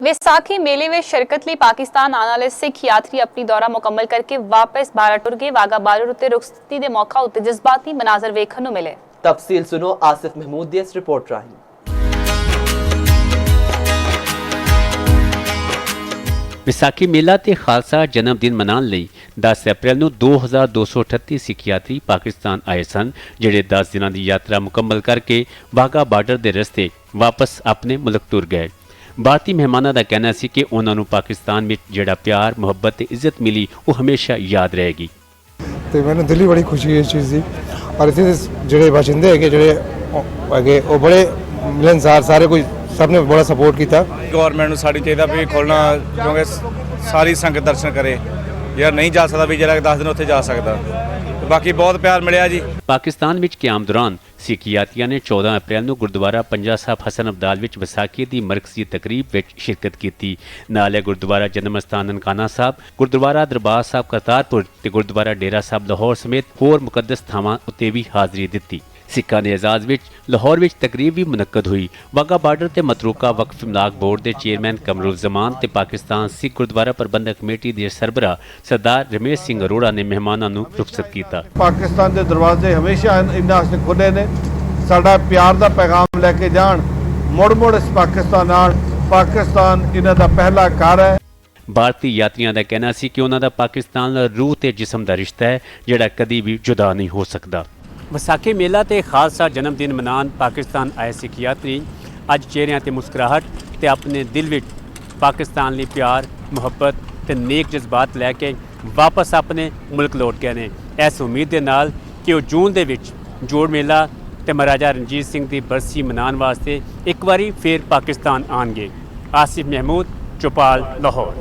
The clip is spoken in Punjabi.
विसाखी मेले में शिरकत ਲਈ पाकिस्तान आने वाले सिख यात्री अपनी दौरा मुकम्मल करके वापस भारत टुर गए। वाघा बार्डर उत्ते रुखसती दे मौका उत्ते जज्बाती मनाजर वेखण नूं मिले। तफसील सुनो आसिफ महमूद दी इस रिपोर्ट राही। विसाखी मेला ते खालसा जन्मदिन मनाने ਲਈ 10 अप्रैल ਨੂੰ 2238 ਸਿੱਖ ਯਾਤਰੀ ਪਾਕਿਸਤਾਨ ਆਏ ਸਨ, ਜਿਹੜੇ 10 ਦਿਨਾਂ ਦੀ ਯਾਤਰਾ ਮੁਕੰਮਲ ਕਰਕੇ ਵਾਘਾ ਬਾਰਡਰ ਦੇ ਰਸਤੇ ਵਾਪਸ ਆਪਣੇ ਮੁਲਕ ਤੁਰ ਗਏ। भारतीय मेहमानों का कहना है कि उन्होंने पाकिस्तान में जोड़ा प्यार मुहब्बत ते इज्जत मिली वो हमेशा याद रहेगी। तो मैंने दिली बड़ी खुशी इस चीज़ की और इतने जोड़े बाशिंदे है जोड़े वो बड़े मिलनसार सारे कोई सब ने बड़ा सपोर्ट किया। गवर्नमेंट को साड़ी चाहिए भी खोलना क्योंकि सारी संगत दर्शन करे, यार नहीं जा सकता भी जरा 10 दिन उत्थे जा सकता, बाकी बहुत प्यार मिले जी। पाकिस्तान में क्याम दौरान सिख यात्रियों ने 14 अप्रैल ਨੂੰ ਗੁਰਦੁਆਰਾ ਪੰਜਾ ਸਾਹਿਬ ਹਸਨ ਅਬਦਾਲ ਵਿੱਚ ਵਿਸਾਖੀ ਦੀ ਮਰਕਜ਼ੀ ਤਕਰੀਬ ਵਿੱਚ ਸ਼ਿਰਕਤ ਕੀਤੀ। ਨਾਲੇ ਗੁਰਦੁਆਰਾ ਜਨਮ ਸਥਾਨ ਨਨਕਾਣਾ ਸਾਹਿਬ, ਗੁਰਦੁਆਰਾ ਦਰਬਾਰ ਸਾਹਿਬ ਕਰਤਾਰਪੁਰ ਤੇ ਗੁਰਦੁਆਰਾ ਡੇਰਾ ਸਾਹਿਬ ਲਾਹੌਰ ਸਮੇਤ ਹੋਰ ਮੁਕੱਦਸ ਥਾਵਾਂ ਉੱਤੇ ਵੀ ਹਾਜ਼ਰੀ ਦਿੱਤੀ। ਸਿੱਖਾਂ ਦੇ ਇਜਾਜ਼ ਵਿੱਚ ਲਾਹੌਰ ਵਿੱਚ ਤਕਰੀਬ ਵੀ ਮੁਨੱਕਦ ਹੋਈ। ਵਾਘਾ ਬਾਰਡਰ ਤੇ ਮਤਰੂਕਾ ਵਕਫ ਇਮਲਾਕ ਬੋਰਡ ਦੇ ਚੇਅਰਮੈਨ ਕਮਰੁਲ ਜ਼ਮਾਨ ਤੇ ਪਾਕਿਸਤਾਨ ਸਿੱਖ ਗੁਰਦੁਆਰਾ ਪ੍ਰਬੰਧਕ ਕਮੇਟੀ ਦੇ ਸਰਬਰਾਹ ਸਰਦਾਰ ਰਮੇਸ਼ ਸਿੰਘ ਅਰੋੜਾ ਨੇ ਮਹਿਮਾਨਾਂ ਨੂੰ ਰੁਖਸਤ ਕੀਤਾ। ਪਾਕਿਸਤਾਨ ਦੇ ਦਰਵਾਜ਼ੇ ਹਮੇਸ਼ਾ ਇਹਨਾਂ ਵਾਸਤੇ ਖੁੱਲੇ ਨੇ। ਸਾਡਾ ਪਿਆਰ ਦਾ ਪੈਗਾਮ ਲੈ ਕੇ ਜਾਣ, ਮੁੜ ਇਸ ਪਾਕਿਸਤਾਨ ਨਾਲ। ਪਾਕਿਸਤਾਨ ਇਹਨਾਂ ਦਾ ਪਹਿਲਾ ਘਰ ਹੈ। ਭਾਰਤੀ ਯਾਤਰੀਆਂ ਦਾ ਕਹਿਣਾ ਸੀ ਕਿ ਉਹਨਾਂ ਦਾ ਪਾਕਿਸਤਾਨ ਨਾਲ ਰੂਹ ਤੇ ਜਿਸਮ ਦਾ ਰਿਸ਼ਤਾ ਹੈ ਜਿਹੜਾ ਕਦੀ ਵੀ ਜੁਦਾ ਨਹੀਂ ਹੋ ਸਕਦਾ। ਵਿਸਾਖੀ ਮੇਲਾ ਤੇ ਖਾਲਸਾ ਜਨਮ ਦਿਨ ਮਨਾਉਣ ਪਾਕਿਸਤਾਨ ਆਏ ਸਿੱਖ ਯਾਤਰੀ ਅੱਜ ਚਿਹਰਿਆਂ ਤੇ ਮੁਸਕਰਾਹਟ ਤੇ ਆਪਣੇ ਦਿਲ ਵਿੱਚ ਪਾਕਿਸਤਾਨ ਲਈ ਪਿਆਰ ਮੁਹੱਬਤ ਤੇ ਨੇਕ ਜਜ਼ਬਾਤ ਲੈ ਕੇ ਵਾਪਸ ਆਪਣੇ ਮੁਲਕ ਲੌਟ ਗਏ ਨੇ, ਇਸ ਉਮੀਦ ਦੇ ਨਾਲ ਕਿ ਉਹ ਜੂਨ ਦੇ ਵਿੱਚ ਜੋੜ ਮੇਲਾ ਤੇ ਮਹਾਰਾਜਾ ਰਣਜੀਤ ਸਿੰਘ ਦੀ ਬਰਸੀ ਮਨਾਉਣ ਵਾਸਤੇ ਇੱਕ ਵਾਰੀ ਫੇਰ ਪਾਕਿਸਤਾਨ ਆਉਣਗੇ। ਆਸਿਫ ਮਹਿਮੂਦ, ਚੌਪਾਲ, ਲਾਹੌਰ।